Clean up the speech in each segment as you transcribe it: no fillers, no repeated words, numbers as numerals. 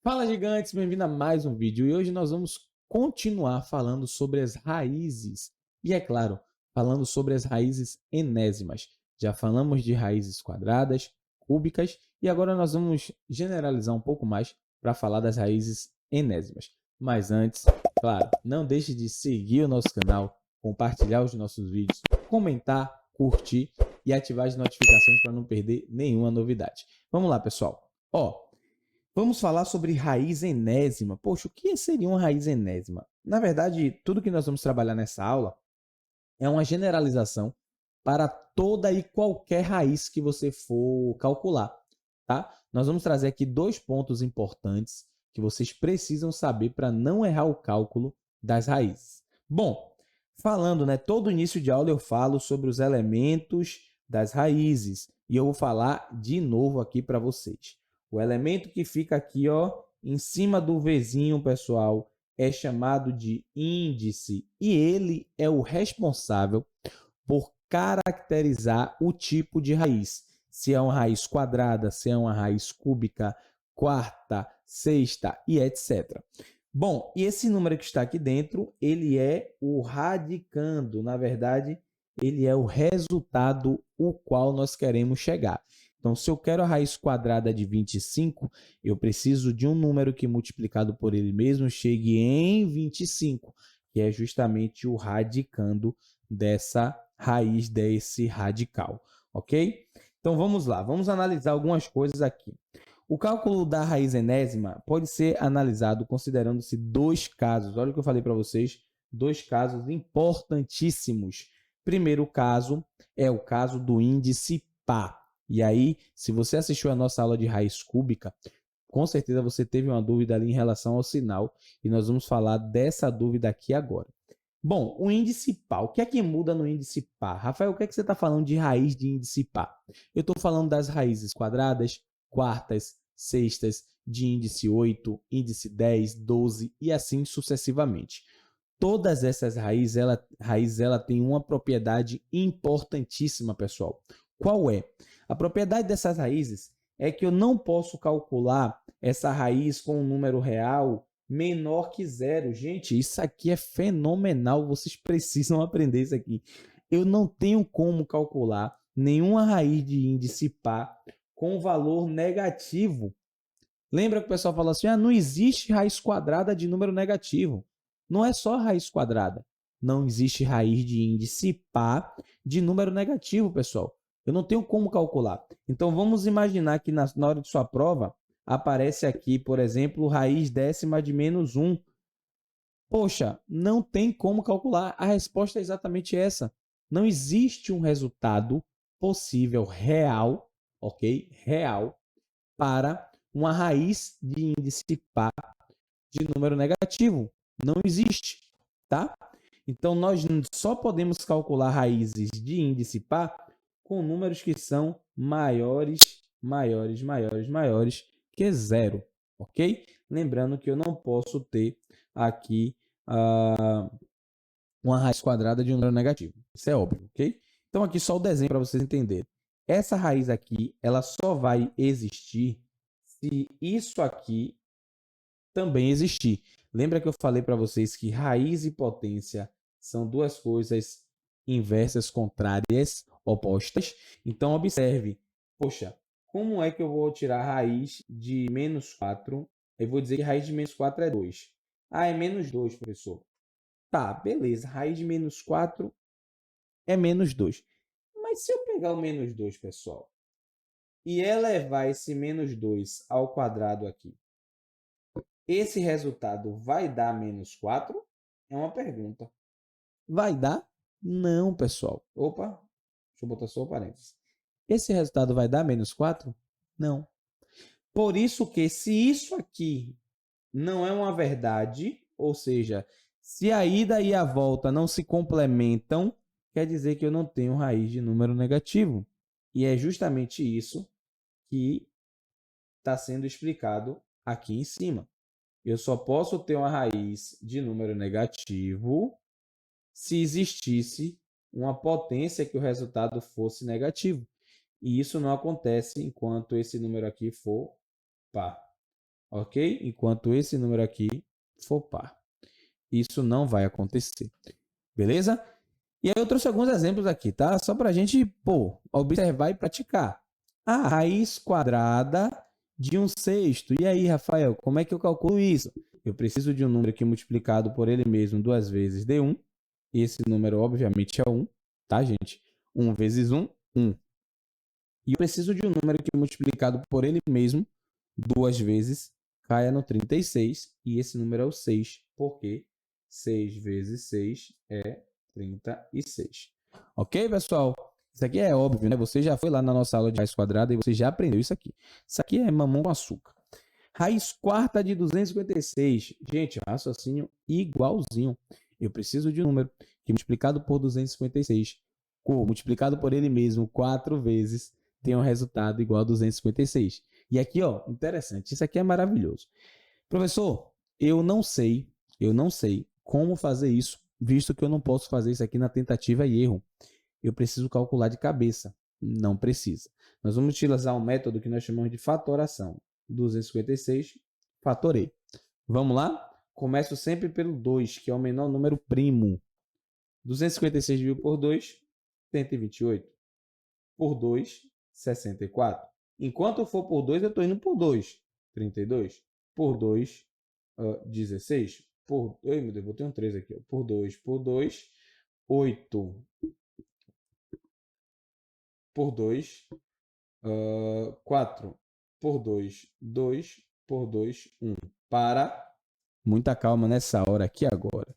Fala, gigantes, bem-vindo a mais um vídeo e hoje nós vamos continuar falando sobre as raízes e, é claro, falando sobre as raízes enésimas. Já falamos de raízes quadradas, cúbicas e agora nós vamos generalizar um pouco mais para falar das raízes enésimas. Mas antes, claro, não deixe de seguir o nosso canal, compartilhar os nossos vídeos, comentar, curtir e ativar as notificações para não perder nenhuma novidade. Vamos lá, pessoal. Vamos falar sobre raiz enésima. Poxa, o que seria uma raiz enésima? Na verdade, tudo que nós vamos trabalhar nessa aula é uma generalização para toda e qualquer raiz que você for calcular, tá? Nós vamos trazer aqui dois pontos importantes que vocês precisam saber para não errar o cálculo das raízes. Bom, falando, né, todo início de aula eu falo sobre os elementos das raízes e eu vou falar de novo aqui para vocês. O elemento que fica aqui, ó, em cima do Vzinho, pessoal, é chamado de índice e ele é o responsável por caracterizar o tipo de raiz. Se é uma raiz quadrada, se é uma raiz cúbica, quarta, sexta e etc. Bom, e esse número que está aqui dentro, ele é o radicando. Na verdade, ele é o resultado o qual nós queremos chegar. Então, se eu quero a raiz quadrada de 25, eu preciso de um número que multiplicado por ele mesmo chegue em 25, que é justamente o radicando dessa raiz desse radical, ok? Então, vamos lá, vamos analisar algumas coisas aqui. O cálculo da raiz enésima pode ser analisado considerando-se dois casos. Olha o que eu falei para vocês, dois casos importantíssimos. Primeiro caso é o caso do índice π. E aí, se você assistiu a nossa aula de raiz cúbica, com certeza você teve uma dúvida ali em relação ao sinal e nós vamos falar dessa dúvida aqui agora. Bom, o índice π, o que é que muda no índice π? Rafael, o que é que você está falando de raiz de índice π? Eu estou falando das raízes quadradas, quartas, sextas, de índice 8, índice 10, 12 e assim sucessivamente. Todas essas raízes ela tem uma propriedade importantíssima, pessoal. Qual é? A propriedade dessas raízes é que eu não posso calcular essa raiz com um número real menor que zero. Gente, isso aqui é fenomenal. Vocês precisam aprender isso aqui. Eu não tenho como calcular nenhuma raiz de índice π com valor negativo. Lembra que o pessoal fala assim, não existe raiz quadrada de número negativo. Não é só raiz quadrada. Não existe raiz de índice π de número negativo, pessoal. Eu não tenho como calcular. Então, vamos imaginar que na hora de sua prova, aparece aqui, por exemplo, raiz décima de menos 1. Poxa, não tem como calcular. A resposta é exatamente essa. Não existe um resultado possível real, ok? Real, para uma raiz de índice π de número negativo. Não existe, tá? Então, nós só podemos calcular raízes de índice π com números que são maiores que zero, ok? Lembrando que eu não posso ter aqui uma raiz quadrada de um número negativo. Isso é óbvio, ok? Então, aqui só o desenho para vocês entenderem. Essa raiz aqui, ela só vai existir se isso aqui também existir. Lembra que eu falei para vocês que raiz e potência são duas coisas inversas, contrárias, opostas? Então, observe. Poxa, como é que eu vou tirar a raiz de menos 4? Eu vou dizer que raiz de menos 4 é 2. É menos 2, professor. Tá, beleza. Raiz de menos 4 é menos 2. Mas se eu pegar o menos 2, pessoal, e elevar esse menos 2 ao quadrado aqui, esse resultado vai dar menos 4? É uma pergunta. Vai dar? Não, pessoal. Opa, deixa eu botar só o parênteses. Esse resultado vai dar menos 4? Não. Por isso que se isso aqui não é uma verdade, ou seja, se a ida e a volta não se complementam, quer dizer que eu não tenho raiz de número negativo. E é justamente isso que está sendo explicado aqui em cima. Eu só posso ter uma raiz de número negativo se existisse uma potência que o resultado fosse negativo. E isso não acontece enquanto esse número aqui for par. ok? Enquanto esse número aqui for par. Isso não vai acontecer, beleza? E aí eu trouxe alguns exemplos aqui, tá? Só para a gente, observar e praticar. A raiz quadrada de 1/6. E aí, Rafael, como é que eu calculo isso? Eu preciso de um número aqui multiplicado por ele mesmo 2 vezes de 1. Esse número, obviamente, é 1, tá, gente? 1 vezes 1, 1. E eu preciso de um número que multiplicado por ele mesmo 2 vezes caia no 36. E esse número é o 6, porque 6 vezes 6 é 36. Ok, pessoal? Isso aqui é óbvio, né? Você já foi lá na nossa aula de raiz quadrada e você já aprendeu isso aqui. Isso aqui é mamão com açúcar. Raiz quarta de 256. Gente, raciocínio igualzinho. Eu preciso de um número que multiplicado por 256, multiplicado por ele mesmo 4 vezes, tem um resultado igual a 256. E aqui, ó, interessante. Isso aqui é maravilhoso. Professor, eu não sei como fazer isso, visto que eu não posso fazer isso aqui na tentativa e erro. Eu preciso calcular de cabeça. Não precisa. Nós vamos utilizar um método que nós chamamos de fatoração. 256, fatorei. Vamos lá? Começo sempre pelo 2, que é o menor número primo. 256 dividido por 2, 128. Por 2, 64. Enquanto for por 2, eu estou indo por 2, 32. Por 2, 16. Por... Ai, meu Deus, botei um 3 aqui. Por 2, 8. Por 2, 4. Por 2, 2. Por 2, 1. Para. Muita calma nessa hora aqui agora.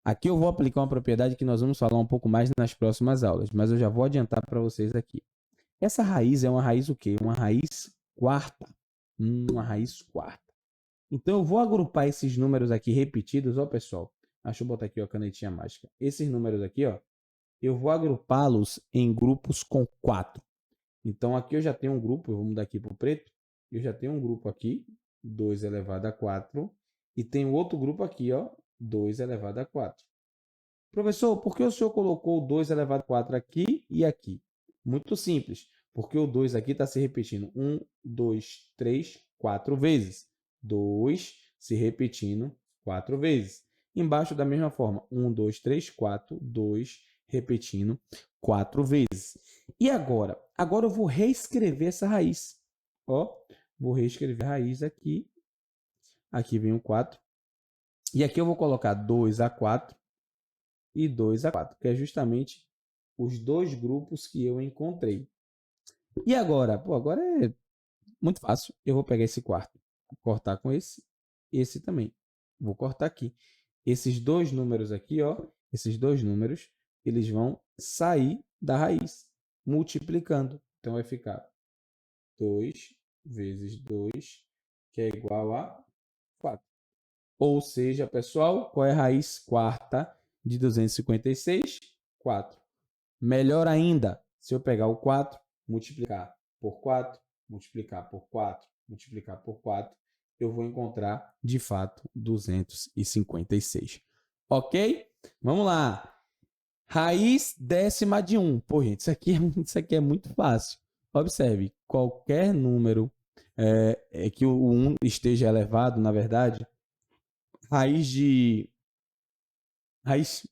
Aqui eu vou aplicar uma propriedade que nós vamos falar um pouco mais nas próximas aulas, mas eu já vou adiantar para vocês aqui. Essa raiz é uma raiz o quê? Uma raiz quarta. Uma raiz quarta. Então, eu vou agrupar esses números aqui repetidos, ó, pessoal. Deixa eu botar aqui a canetinha mágica. Esses números aqui, ó, eu vou agrupá-los em grupos com 4. Então, aqui eu já tenho um grupo, eu vou mudar aqui para o preto. Eu já tenho um grupo aqui, 2 elevado a 4. E tem outro grupo aqui, ó, 2 elevado a 4. Professor, por que o senhor colocou 2 elevado a 4 aqui e aqui? Muito simples, porque o 2 aqui está se repetindo 1, 2, 3, 4 vezes. 2 se repetindo 4 vezes. Embaixo da mesma forma, 1, 2, 3, 4, 2 repetindo 4 vezes. E agora? Agora eu vou reescrever essa raiz. Ó, vou reescrever a raiz aqui. Aqui vem o 4. E aqui eu vou colocar 2 a 4 e 2 a 4, que é justamente os dois grupos que eu encontrei. E agora? Agora é muito fácil. Eu vou pegar esse quarto, cortar com esse também. Vou cortar aqui. Esses dois números aqui, ó, esses dois números, eles vão sair da raiz, multiplicando. Então, vai ficar 2 vezes 2, que é igual a 4. Ou seja, pessoal, qual é a raiz quarta de 256? 4. Melhor ainda, se eu pegar o 4, multiplicar por 4, multiplicar por 4, multiplicar por 4, eu vou encontrar, de fato, 256. Ok? Vamos lá. Raiz décima de 1. Pô, gente, isso aqui é muito fácil. Observe, qualquer número que o 1 esteja elevado, na verdade, raiz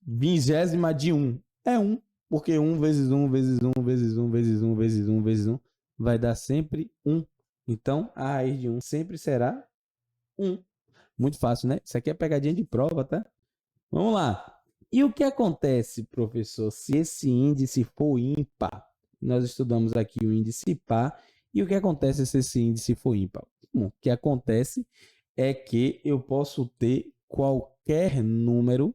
vigésima de 1 é 1, porque 1 vezes 1 vezes 1 vezes 1 vezes 1 vezes 1 vezes 1 vai dar sempre 1. Então, a raiz de 1 sempre será 1. Muito fácil, né? Isso aqui é pegadinha de prova, tá? Vamos lá. E o que acontece, professor, se esse índice for ímpar? Nós estudamos aqui o índice par. E o que acontece se esse índice for ímpar? Bom, o que acontece é que eu posso ter qualquer número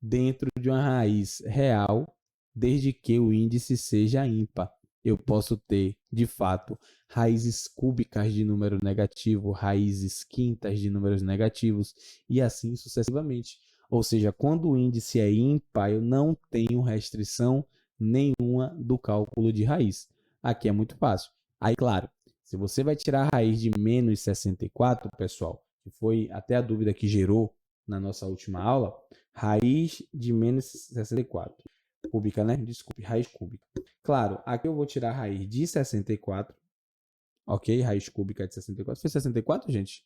dentro de uma raiz real, desde que o índice seja ímpar. Eu posso ter, de fato, raízes cúbicas de número negativo, raízes quintas de números negativos e assim sucessivamente. Ou seja, quando o índice é ímpar, eu não tenho restrição nenhuma do cálculo de raiz. Aqui é muito fácil. Aí, claro, se você vai tirar a raiz de menos 64, pessoal, que foi até a dúvida que gerou na nossa última aula, raiz de menos 64. Cúbica, né? Desculpe, raiz cúbica. Claro, aqui eu vou tirar a raiz de 64 Ok, raiz cúbica de 64. Foi 64, gente?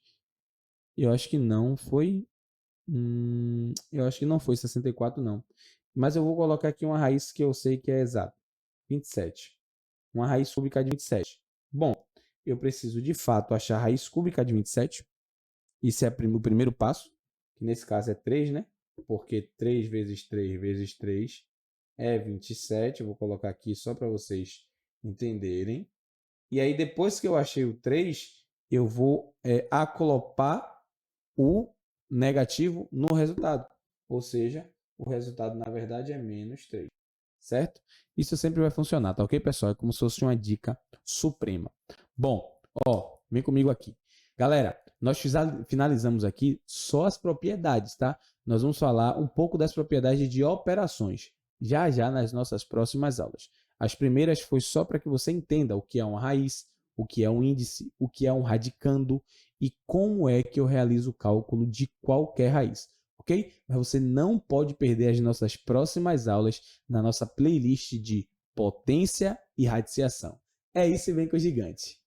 Eu acho que não foi. Eu acho que não foi 64, não. Mas eu vou colocar aqui uma raiz que eu sei que é exata. 27. Uma raiz cúbica de 27. Bom, eu preciso de fato achar a raiz cúbica de 27. Isso é o primeiro passo, que nesse caso é 3, né? Porque 3 vezes 3 vezes 3 é 27. Eu vou colocar aqui só para vocês entenderem. E aí, depois que eu achei o 3, eu vou acoplar o negativo no resultado. Ou seja, o resultado, na verdade, é menos 3. Certo? Isso sempre vai funcionar, tá ok, pessoal? É como se fosse uma dica suprema. Bom, ó, vem comigo aqui. Galera, nós finalizamos aqui só as propriedades, tá? Nós vamos falar um pouco das propriedades de operações, já já nas nossas próximas aulas. As primeiras foi só para que você entenda o que é uma raiz, o que é um índice, o que é um radicando e como é que eu realizo o cálculo de qualquer raiz, ok? Mas você não pode perder as nossas próximas aulas na nossa playlist de potência e radiciação. É isso e vem com o gigante.